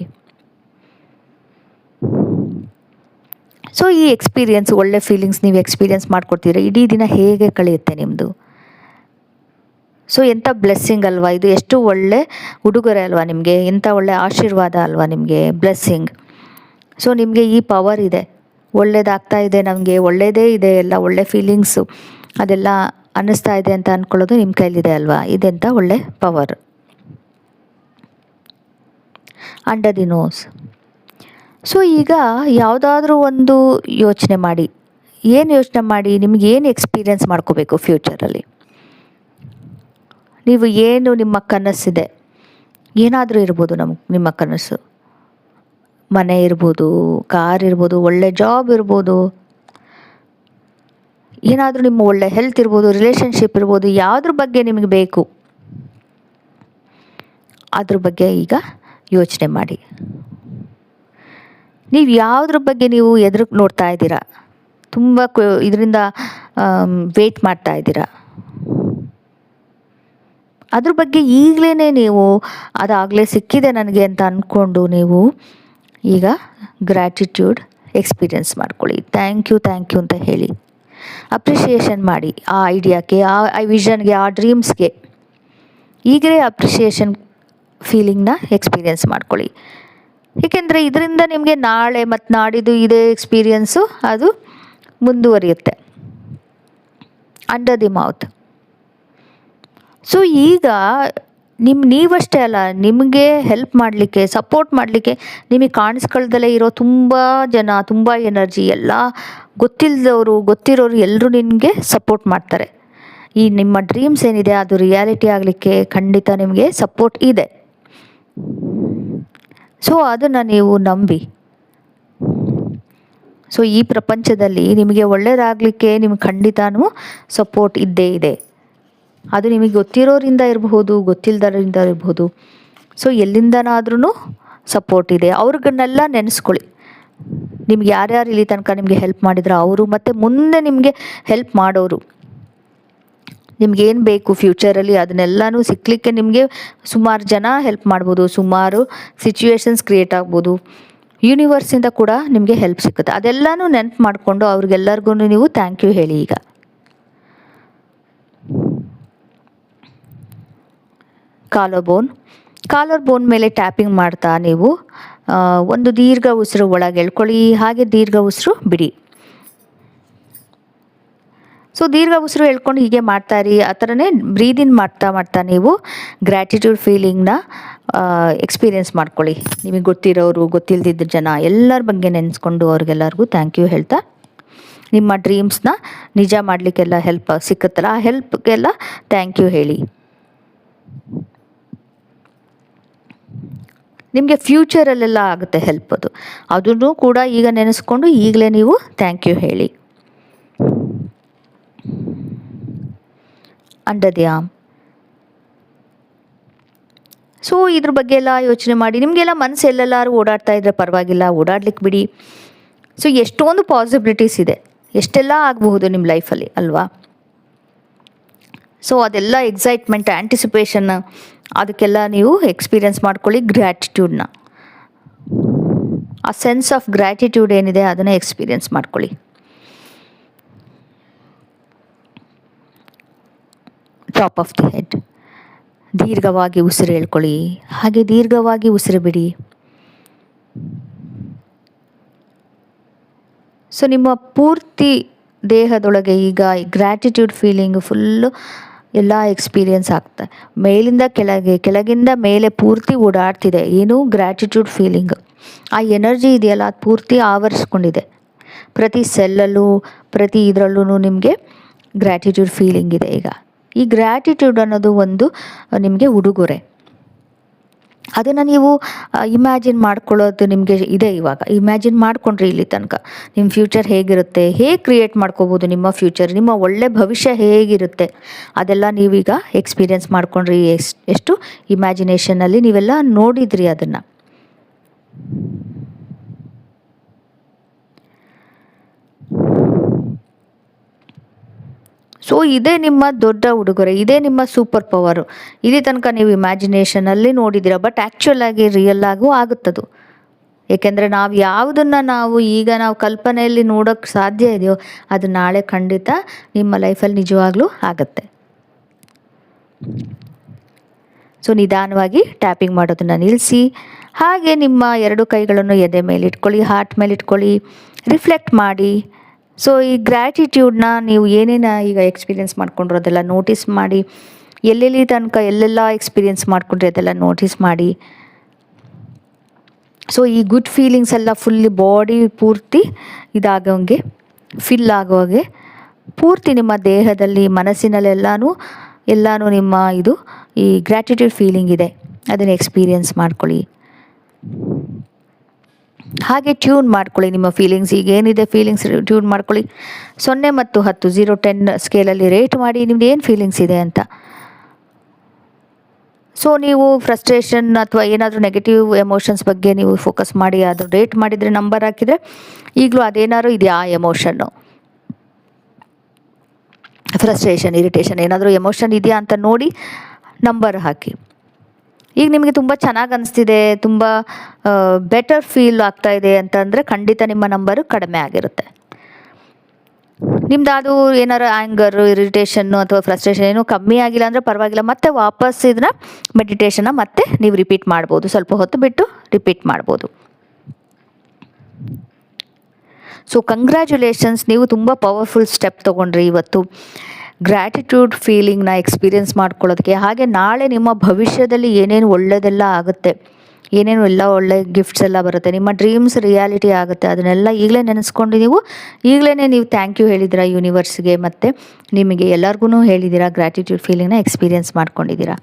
ಸೊ ಈ ಎಕ್ಸ್ಪೀರಿಯೆನ್ಸ್, ಒಳ್ಳೆ ಫೀಲಿಂಗ್ಸ್ ನೀವು ಎಕ್ಸ್ಪೀರಿಯೆನ್ಸ್ ಮಾಡ್ಕೊಡ್ತೀರ, ಇಡೀ ದಿನ ಹೇಗೆ ಕಳೆಯುತ್ತೆ ನಿಮ್ಮದು. ಸೊ ಎಂಥ ಬ್ಲೆಸ್ಸಿಂಗ್ ಅಲ್ವಾ ಇದು, ಎಷ್ಟು ಒಳ್ಳೆ ಉಡುಗೊರೆ ಅಲ್ವಾ ನಿಮಗೆ, ಎಂಥ ಒಳ್ಳೆ ಆಶೀರ್ವಾದ ಅಲ್ವಾ ನಿಮಗೆ, ಬ್ಲೆಸ್ಸಿಂಗ್. ಸೊ ನಿಮಗೆ ಈ ಪವರ್ ಇದೆ, ಒಳ್ಳೇದಾಗ್ತಾ ಇದೆ, ನಮಗೆ ಒಳ್ಳೆಯದೇ ಇದೆ, ಎಲ್ಲ ಒಳ್ಳೆ ಫೀಲಿಂಗ್ಸು ಅದೆಲ್ಲ ಅನ್ನಿಸ್ತಾ ಇದೆ ಅಂತ ಅಂದ್ಕೊಳ್ಳೋದು ನಿಮ್ಮ ಕೈಲಿದೆ ಅಲ್ವಾ. ಇದೆಂಥ ಒಳ್ಳೆ power. Under the nose. So ಈಗ ಯಾವುದಾದ್ರೂ ಒಂದು ಯೋಚನೆ ಮಾಡಿ, ಏನು ಯೋಚನೆ ಮಾಡಿ, ನಿಮಗೇನು ಎಕ್ಸ್ಪೀರಿಯೆನ್ಸ್ ಮಾಡ್ಕೋಬೇಕು ಫ್ಯೂಚರಲ್ಲಿ. ನೀವು ಏನು ನಿಮ್ಮ ಕನಸಿದೆ, ಏನಾದರೂ ಇರ್ಬೋದು, ನಿಮ್ಮ ಕನಸು, ಮನೆ ಇರ್ಬೋದು, ಕಾರ್ ಇರ್ಬೋದು, ಒಳ್ಳೆ ಜಾಬ್ ಇರ್ಬೋದು, ಏನಾದರೂ ನಿಮ್ಮ ಒಳ್ಳೆ ಹೆಲ್ತ್ ಇರ್ಬೋದು, ರಿಲೇಷನ್ಶಿಪ್ ಇರ್ಬೋದು, ಯಾವುದ್ರ ಬಗ್ಗೆ ನಿಮಗೆ ಬೇಕು ಅದ್ರ ಬಗ್ಗೆ ಈಗ ಯೋಚನೆ ಮಾಡಿ. ನೀವು ಯಾವುದ್ರ ಬಗ್ಗೆ ನೀವು ಎದುರಿಗೆ ನೋಡ್ತಾ ಇದ್ದೀರಾ, ತುಂಬ ಇದರಿಂದ ವೆಯ್ಟ್ ಮಾಡ್ತಾ ಇದ್ದೀರಾ, ಅದ್ರ ಬಗ್ಗೆ ಈಗಲೇ ನೀವು ಅದಾಗಲೇ ಸಿಕ್ಕಿದೆ ನನಗೆ ಅಂತ ಅಂದ್ಕೊಂಡು ನೀವು ಈಗ ಗ್ರ್ಯಾಟಿಟ್ಯೂಡ್ ಎಕ್ಸ್ಪೀರಿಯೆನ್ಸ್ ಮಾಡ್ಕೊಳ್ಳಿ. ಥ್ಯಾಂಕ್ ಯು ಅಂತ ಹೇಳಿ ಅಪ್ರಿಷಿಯೇಷನ್ ಮಾಡಿ ಆ ಐಡಿಯಾಕ್ಕೆ, ಆ ವಿಷನ್ಗೆ, ಆ ಡ್ರೀಮ್ಸ್ಗೆ. ಈಗಲೇ ಅಪ್ರಿಷಿಯೇಷನ್ ಫೀಲಿಂಗ್ನ ಎಕ್ಸ್ಪೀರಿಯೆನ್ಸ್ ಮಾಡ್ಕೊಳ್ಳಿ. ಏಕೆಂದರೆ ಇದರಿಂದ ನಿಮಗೆ ನಾಳೆ ಮತ್ತು ನಾಡಿದ್ದು ಇದೇ ಎಕ್ಸ್ಪೀರಿಯೆನ್ಸು ಅದು ಮುಂದುವರಿಯುತ್ತೆ. Under the mouth. ಸೊ ಈಗ ನೀವಷ್ಟೇ ಅಲ್ಲ, ನಿಮಗೆ ಹೆಲ್ಪ್ ಮಾಡಲಿಕ್ಕೆ, ಸಪೋರ್ಟ್ ಮಾಡಲಿಕ್ಕೆ ನಿಮಗೆ ಕಾಣಿಸ್ಕೊಳ್ದಲೇ ಇರೋ ತುಂಬ ಜನ, ತುಂಬ ಎನರ್ಜಿ, ಎಲ್ಲ ಗೊತ್ತಿರೋರು ಎಲ್ಲರೂ ನಿಮಗೆ ಸಪೋರ್ಟ್ ಮಾಡ್ತಾರೆ. ಈ ನಿಮ್ಮ ಡ್ರೀಮ್ಸ್ ಏನಿದೆ ಅದು ರಿಯಾಲಿಟಿ ಆಗಲಿಕ್ಕೆ ಖಂಡಿತ ನಿಮಗೆ ಸಪೋರ್ಟ್ ಇದೆ. ಸೊ ಅದನ್ನು ನೀವು ನಂಬಿ. ಸೊ ಈ ಪ್ರಪಂಚದಲ್ಲಿ ನಿಮಗೆ ಒಳ್ಳೆಯದಾಗಲಿಕ್ಕೆ ನಿಮ್ಗೆ ಖಂಡಿತನೂ ಸಪೋರ್ಟ್ ಇದ್ದೇ ಇದೆ. ಅದು ನಿಮಗೆ ಗೊತ್ತಿರೋರಿಂದ ಇರಬಹುದು, ಗೊತ್ತಿಲ್ಲದರಿಂದ ಇರಬಹುದು. ಸೊ ಎಲ್ಲಿಂದನಾದ್ರೂ ಸಪೋರ್ಟ್ ಇದೆ. ಅವ್ರಿಗನ್ನೆಲ್ಲ ನೆನೆಸ್ಕೊಳ್ಳಿ. ನಿಮ್ಗೆ ಯಾರ್ಯಾರು ಇಲ್ಲಿ ತನಕ ನಿಮಗೆ ಹೆಲ್ಪ್ ಮಾಡಿದ್ರು ಅವರು, ಮತ್ತು ಮುಂದೆ ನಿಮಗೆ ಹೆಲ್ಪ್ ಮಾಡೋರು, ನಿಮಗೇನು ಬೇಕು ಫ್ಯೂಚರಲ್ಲಿ ಅದನ್ನೆಲ್ಲನೂ ಸಿಕ್ಕಲಿಕ್ಕೆ ನಿಮಗೆ ಸುಮಾರು ಜನ ಹೆಲ್ಪ್ ಮಾಡ್ಬೋದು, ಸುಮಾರು ಸಿಚುವೇಶನ್ಸ್ ಕ್ರಿಯೇಟ್ ಆಗ್ಬೋದು, ಯೂನಿವರ್ಸಿಂದ ಕೂಡ ನಿಮಗೆ ಹೆಲ್ಪ್ ಸಿಗುತ್ತೆ. ಅದೆಲ್ಲನೂ ನೆನಪು ಮಾಡಿಕೊಂಡು ಅವ್ರಿಗೆಲ್ಲರಿಗೂ ನೀವು ಥ್ಯಾಂಕ್ ಯು ಹೇಳಿ. ಈಗ ಕಾಲರ್ ಬೋನ್ ಮೇಲೆ ಟ್ಯಾಪಿಂಗ್ ಮಾಡ್ತಾ ನೀವು ಒಂದು ದೀರ್ಘ ಉಸಿರು ಒಳಗೆ ಎಳ್ಕೊಳ್ಳಿ, ಹಾಗೆ ದೀರ್ಘ ಉಸಿರು ಬಿಡಿ. ಸೊ ದೀರ್ಘ ಉಸಿರು ಎಳ್ಕೊಂಡು ಹೀಗೆ ಮಾಡ್ತಾಯಿರಿ. ಆ ಥರನೇ ಬ್ರೀದಿನ್ ಮಾಡ್ತಾ ನೀವು ಗ್ರ್ಯಾಟಿಟ್ಯೂಡ್ ಫೀಲಿಂಗ್ನ ಎಕ್ಸ್ಪೀರಿಯೆನ್ಸ್ ಮಾಡ್ಕೊಳ್ಳಿ. ನಿಮಗೆ ಗೊತ್ತಿರೋರು, ಗೊತ್ತಿಲ್ಲದಿದ್ದ ಜನ ಎಲ್ಲರ ಬಗ್ಗೆ ನೆನೆಸ್ಕೊಂಡು ಅವ್ರಿಗೆಲ್ಲರಿಗೂ ಥ್ಯಾಂಕ್ ಯು ಹೇಳ್ತಾ, ನಿಮ್ಮ ಡ್ರೀಮ್ಸ್ನ ನಿಜ ಮಾಡಲಿಕ್ಕೆಲ್ಲ ಹೆಲ್ಪ್ ಸಿಕ್ಕುತ್ತಲ್ಲ, ಆ ಹೆಲ್ಪ್ಗೆಲ್ಲ ಥ್ಯಾಂಕ್ ಯು ಹೇಳಿ. ನಿಮಗೆ ಫ್ಯೂಚರಲ್ಲೆಲ್ಲ ಆಗುತ್ತೆ ಹೆಲ್ಪ್ ಅದು. ಅದನ್ನು ಕೂಡ ಈಗ ನೆನೆಸ್ಕೊಂಡು ಈಗಲೇ ನೀವು ಥ್ಯಾಂಕ್ ಯು ಹೇಳಿ. Under the arm. ಸೊ ಇದ್ರ ಬಗ್ಗೆ ಎಲ್ಲ ಯೋಚನೆ ಮಾಡಿ. ನಿಮಗೆಲ್ಲ ಮನಸ್ಸು ಎಲ್ಲೆಲ್ಲಾರು ಓಡಾಡ್ತಾ ಇದ್ರೆ ಪರವಾಗಿಲ್ಲ, ಓಡಾಡ್ಲಿಕ್ಕೆ ಬಿಡಿ. ಸೊ ಎಷ್ಟೊಂದು ಪಾಸಿಬಿಲಿಟೀಸ್ ಇದೆ, ಎಷ್ಟೆಲ್ಲ ಆಗಬಹುದು ನಿಮ್ಮ ಲೈಫಲ್ಲಿ ಅಲ್ವಾ. ಸೊ ಅದೆಲ್ಲ ಎಕ್ಸೈಟ್ಮೆಂಟ್, ಆ್ಯಂಟಿಸಿಪೇಷನ್, ಅದಕ್ಕೆಲ್ಲ ನೀವು ಎಕ್ಸ್ಪೀರಿಯೆನ್ಸ್ ಮಾಡ್ಕೊಳ್ಳಿ. ಗ್ರ್ಯಾಟಿಟ್ಯೂಡ್ನ, ಆ ಸೆನ್ಸ್ ಆಫ್ ಗ್ರ್ಯಾಟಿಟ್ಯೂಡ್ ಏನಿದೆ ಅದನ್ನು ಎಕ್ಸ್ಪೀರಿಯೆನ್ಸ್ ಮಾಡ್ಕೊಳ್ಳಿ. Top of the head. ದೀರ್ಘವಾಗಿ ಉಸಿರು ಹೇಳ್ಕೊಳ್ಳಿ, ಹಾಗೆ ದೀರ್ಘವಾಗಿ ಉಸಿರು ಬಿಡಿ. ಸೊ ನಿಮ್ಮ ಪೂರ್ತಿ ದೇಹದೊಳಗೆ ಈಗ ಗ್ರ್ಯಾಟಿಟ್ಯೂಡ್ ಫೀಲಿಂಗ್ ಫುಲ್ಲು ಎಲ್ಲ ಎಕ್ಸ್ಪೀರಿಯೆನ್ಸ್ ಆಗ್ತದೆ. ಮೇಲಿಂದ ಕೆಳಗೆ, ಕೆಳಗಿಂದ ಮೇಲೆ ಪೂರ್ತಿ ಓಡಾಡ್ತಿದೆ. ಏನು ಗ್ರ್ಯಾಟಿಟ್ಯೂಡ್ ಫೀಲಿಂಗ್, ಆ ಎನರ್ಜಿ ಇದೆಯಲ್ಲ ಅದು ಪೂರ್ತಿ ಆವರಿಸ್ಕೊಂಡಿದೆ. ಪ್ರತಿ ಸೆಲ್ಲಲ್ಲೂ ಪ್ರತಿ ಇದರಲ್ಲೂ ನಿಮಗೆ ಗ್ರ್ಯಾಟಿಟ್ಯೂಡ್ ಫೀಲಿಂಗ್ ಇದೆ. ಈಗ ಈ ಗ್ರ್ಯಾಟಿಟ್ಯೂಡ್ ಅನ್ನೋದು ಒಂದು ನಿಮಗೆ ಉಡುಗೊರೆ. ಅದನ್ನು ನೀವು ಇಮ್ಯಾಜಿನ್ ಮಾಡ್ಕೊಳ್ಳೋದು ನಿಮಗೆ ಇದೆ. ಇವಾಗ ಇಮ್ಯಾಜಿನ್ ಮಾಡ್ಕೊಂಡ್ರಿ ಇಲ್ಲಿ ತನಕ ನಿಮ್ಮ ಫ್ಯೂಚರ್ ಹೇಗಿರುತ್ತೆ, ಹೇಗೆ ಕ್ರಿಯೇಟ್ ಮಾಡ್ಕೋಬೋದು ನಿಮ್ಮ ಫ್ಯೂಚರ್, ನಿಮ್ಮ ಒಳ್ಳೆ ಭವಿಷ್ಯ ಹೇಗಿರುತ್ತೆ ಅದೆಲ್ಲ ನೀವೀಗ ಎಕ್ಸ್ಪೀರಿಯೆನ್ಸ್ ಮಾಡ್ಕೊಂಡ್ರಿ. ಎಷ್ಟು ಇಮ್ಯಾಜಿನೇಷನಲ್ಲಿ ನೀವೆಲ್ಲ ನೋಡಿದ್ರಿ ಅದನ್ನು. ಸೊ ಇದೇ ನಿಮ್ಮ ದೊಡ್ಡ ಉಡುಗೊರೆ, ಇದೇ ನಿಮ್ಮ ಸೂಪರ್ ಪವರು. ಇಲ್ಲಿ ತನಕ ನೀವು ಇಮ್ಯಾಜಿನೇಷನಲ್ಲಿ ನೋಡಿದ್ದೀರ, ಬಟ್ ಆ್ಯಕ್ಚುಲ್ ಆಗಿ ರಿಯಲ್ ಆಗು ಆಗುತ್ತದು. ಏಕೆಂದರೆ ನಾವು ಯಾವುದನ್ನು ನಾವು ಕಲ್ಪನೆಯಲ್ಲಿ ನೋಡೋಕ್ಕೆ ಸಾಧ್ಯ ಇದೆಯೋ ಅದು ನಾಳೆ ಖಂಡಿತ ನಿಮ್ಮ ಲೈಫಲ್ಲಿ ನಿಜವಾಗ್ಲೂ ಆಗುತ್ತೆ. ಸೊ ನಿಧಾನವಾಗಿ ಟ್ಯಾಪಿಂಗ್ ಮಾಡೋದನ್ನು ನಿಲ್ಲಿಸಿ, ಹಾಗೆ ನಿಮ್ಮ 2 ಕೈಗಳನ್ನು ಎದೆ ಮೇಲೆ ಇಟ್ಕೊಳ್ಳಿ, ಹಾರ್ಟ್ ಮೇಲೆ ಇಟ್ಕೊಳ್ಳಿ, ರಿಫ್ಲೆಕ್ಟ್ ಮಾಡಿ. ಸೊ ಈ ಗ್ರ್ಯಾಟಿಟ್ಯೂಡ್ನ ನೀವು ಏನೇನು ಈಗ ಎಕ್ಸ್ಪೀರಿಯೆನ್ಸ್ ಮಾಡ್ಕೊಂಡ್ರು ಅದೆಲ್ಲ ನೋಟಿಸ್ ಮಾಡಿ. ಎಲ್ಲೆಲ್ಲಿ ತನಕ ಎಲ್ಲೆಲ್ಲ ಎಕ್ಸ್ಪೀರಿಯೆನ್ಸ್ ಮಾಡ್ಕೊಂಡ್ರೆ ಅದೆಲ್ಲ ನೋಟಿಸ್ ಮಾಡಿ. ಸೊ ಈ ಗುಡ್ ಫೀಲಿಂಗ್ಸ್ ಎಲ್ಲ ಫುಲ್ಲಿ ಬಾಡಿ ಪೂರ್ತಿ ಇದಾಗೋಂಗೆ, ಫಿಲ್ ಆಗೋಗೆ ಪೂರ್ತಿ ನಿಮ್ಮ ದೇಹದಲ್ಲಿ ಮನಸ್ಸಿನಲ್ಲೆಲ್ಲನೂ ನಿಮ್ಮ ಇದು ಈ ಗ್ರ್ಯಾಟಿಟ್ಯೂಡ್ ಫೀಲಿಂಗ್ ಇದೆ ಅದನ್ನು ಎಕ್ಸ್ಪೀರಿಯೆನ್ಸ್ ಮಾಡ್ಕೊಳ್ಳಿ. ಹಾಗೆ ಟ್ಯೂನ್ ಮಾಡ್ಕೊಳ್ಳಿ ನಿಮ್ಮ ಫೀಲಿಂಗ್ಸ್. ಈಗ ಏನಿದೆ ಫೀಲಿಂಗ್ಸ್ ಟ್ಯೂನ್ ಮಾಡ್ಕೊಳ್ಳಿ. 0 ಮತ್ತು 10, 0-10 ಸ್ಕೇಲಲ್ಲಿ ರೇಟ್ ಮಾಡಿ ನಿಮ್ದು ಏನು ಫೀಲಿಂಗ್ಸ್ ಇದೆ ಅಂತ. ಸೊ ನೀವು ಫ್ರಸ್ಟ್ರೇಷನ್ ಅಥವಾ ಏನಾದರೂ ನೆಗೆಟಿವ್ ಎಮೋಷನ್ಸ್ ಬಗ್ಗೆ ನೀವು ಫೋಕಸ್ ಮಾಡಿ ಅದು ರೇಟ್ ಮಾಡಿದರೆ, ನಂಬರ್ ಹಾಕಿದರೆ, ಈಗಲೂ ಅದೇನಾದ್ರು ಇದೆಯಾ ಆ ಎಮೋಷನ್ನು, ಫ್ರಸ್ಟ್ರೇಷನ್, ಇರಿಟೇಷನ್ ಏನಾದರೂ ಎಮೋಷನ್ ಇದೆಯಾ ಅಂತ ನೋಡಿ ನಂಬರ್ ಹಾಕಿ. ಈಗ ನಿಮಗೆ ತುಂಬ ಚೆನ್ನಾಗಿ ಅನಿಸ್ತಿದೆ, ತುಂಬ ಬೆಟರ್ ಫೀಲ್ ಆಗ್ತಾ ಇದೆ ಅಂತಂದರೆ ಖಂಡಿತ ನಿಮ್ಮ ನಂಬರು ಕಡಿಮೆ ಆಗಿರುತ್ತೆ. ನಿಮ್ದು ಅದು ಏನಾರು ಆ್ಯಂಗರು, ಇರಿಟೇಷನ್ನು ಅಥವಾ ಫ್ರಸ್ಟ್ರೇಷನ್ ಏನೂ ಕಮ್ಮಿ ಆಗಿಲ್ಲ ಅಂದರೆ ಪರವಾಗಿಲ್ಲ, ಮತ್ತೆ ವಾಪಸ್ ಇದನ್ನ ಮೆಡಿಟೇಷನ್ನ ಮತ್ತೆ ನೀವು ರಿಪೀಟ್ ಮಾಡ್ಬೋದು. ಸ್ವಲ್ಪ ಹೊತ್ತು ಬಿಟ್ಟು ರಿಪೀಟ್ ಮಾಡ್ಬೋದು. ಸೊ ಕಂಗ್ರ್ಯಾಚುಲೇಷನ್ಸ್, ನೀವು ತುಂಬ ಪವರ್ಫುಲ್ ಸ್ಟೆಪ್ ತೊಗೊಂಡ್ರಿ ಇವತ್ತು ಗ್ರ್ಯಾಟಿಟ್ಯೂಡ್ ಫೀಲಿಂಗ್ನ ಎಕ್ಸ್ಪೀರಿಯೆನ್ಸ್ ಮಾಡ್ಕೊಳ್ಳೋದಕ್ಕೆ. ಹಾಗೆ ನಾಳೆ ನಿಮ್ಮ ಭವಿಷ್ಯದಲ್ಲಿ ಏನೇನು ಒಳ್ಳೆಯದೆಲ್ಲ ಆಗುತ್ತೆ, ಏನೇನು ಎಲ್ಲ ಒಳ್ಳೆ ಗಿಫ್ಟ್ಸ್ ಎಲ್ಲ ಬರುತ್ತೆ, ನಿಮ್ಮ ಡ್ರೀಮ್ಸ್ ರಿಯಾಲಿಟಿ ಆಗುತ್ತೆ, ಅದನ್ನೆಲ್ಲ ಈಗಲೇ ನೆನೆಸ್ಕೊಂಡು ನೀವು ಥ್ಯಾಂಕ್ ಯು ಹೇಳಿದ್ದೀರಾ ಯೂನಿವರ್ಸ್ಗೆ, ಮತ್ತು ನಿಮಗೆ ಎಲ್ಲರಿಗೂ ಹೇಳಿದ್ದೀರಾ ಗ್ರ್ಯಾಟಿಟ್ಯೂಡ್ ಫೀಲಿಂಗ್ನ ಎಕ್ಸ್ಪೀರಿಯೆನ್ಸ್ ಮಾಡ್ಕೊಂಡಿದ್ದೀರಾ.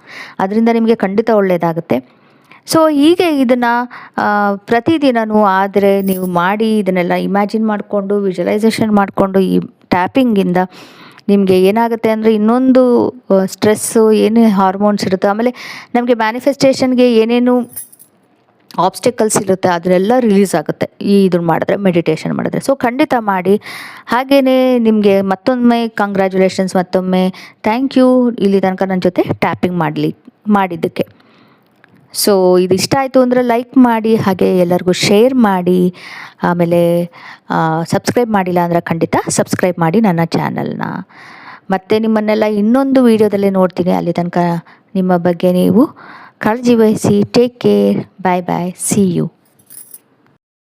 ಅದರಿಂದ ನಿಮಗೆ ಖಂಡಿತ ಒಳ್ಳೆಯದಾಗುತ್ತೆ. ಸೊ ಹೀಗೆ ಇದನ್ನು ಪ್ರತಿದಿನವೂ ಆದರೆ ನೀವು ಮಾಡಿ, ಇದನ್ನೆಲ್ಲ ಇಮ್ಯಾಜಿನ್ ಮಾಡಿಕೊಂಡು ವಿಜುವಲೈಸೇಷನ್ ಮಾಡಿಕೊಂಡು ಈ ಟ್ಯಾಪಿಂಗಿಂದ ನಿಮಗೆ ಏನಾಗುತ್ತೆ ಅಂದರೆ ಇನ್ನೊಂದು ಸ್ಟ್ರೆಸ್ಸು ಏನೇ ಹಾರ್ಮೋನ್ಸ್ ಇರುತ್ತೆ, ಆಮೇಲೆ ನಮಗೆ ಮ್ಯಾನಿಫೆಸ್ಟೇಷನ್ಗೆ ಏನೇನು ಆಬ್ಸ್ಟಿಕಲ್ಸ್ ಇರುತ್ತೆ ಅದನ್ನೆಲ್ಲ ರಿಲೀಸ್ ಆಗುತ್ತೆ ಇದನ್ನು ಮಾಡಿದ್ರೆ, ಮೆಡಿಟೇಷನ್ ಮಾಡಿದ್ರೆ. ಸೊ ಖಂಡಿತ ಮಾಡಿ. ಹಾಗೆಯೇ ನಿಮಗೆ ಮತ್ತೊಮ್ಮೆ ಕಂಗ್ರ್ಯಾಚುಲೇಷನ್ಸ್, ಮತ್ತೊಮ್ಮೆ ಥ್ಯಾಂಕ್ ಯು ಇಲ್ಲಿ ತನಕ ನನ್ನ ಜೊತೆ ಟ್ಯಾಪಿಂಗ್ ಮಾಡಿದ್ದಕ್ಕೆ. ಸೊ ಇದು ಇಷ್ಟ ಆಯಿತು ಅಂದರೆ ಲೈಕ್ ಮಾಡಿ, ಹಾಗೆ ಎಲ್ಲರಿಗೂ ಶೇರ್ ಮಾಡಿ. ಆಮೇಲೆ ಸಬ್ಸ್ಕ್ರೈಬ್ ಮಾಡಿಲ್ಲ ಅಂದರೆ ಖಂಡಿತ ಸಬ್ಸ್ಕ್ರೈಬ್ ಮಾಡಿ ನನ್ನ ಚಾನಲ್ನ. ಮತ್ತು ನಿಮ್ಮನ್ನೆಲ್ಲ ಇನ್ನೊಂದು ವೀಡಿಯೋದಲ್ಲಿ ನೋಡ್ತೀನಿ. ಅಲ್ಲಿ ತನಕ ನಿಮ್ಮ ಬಗ್ಗೆ ನೀವು ಕಾಳಜಿ ವಹಿಸಿ. Take care. Bye bye. See you.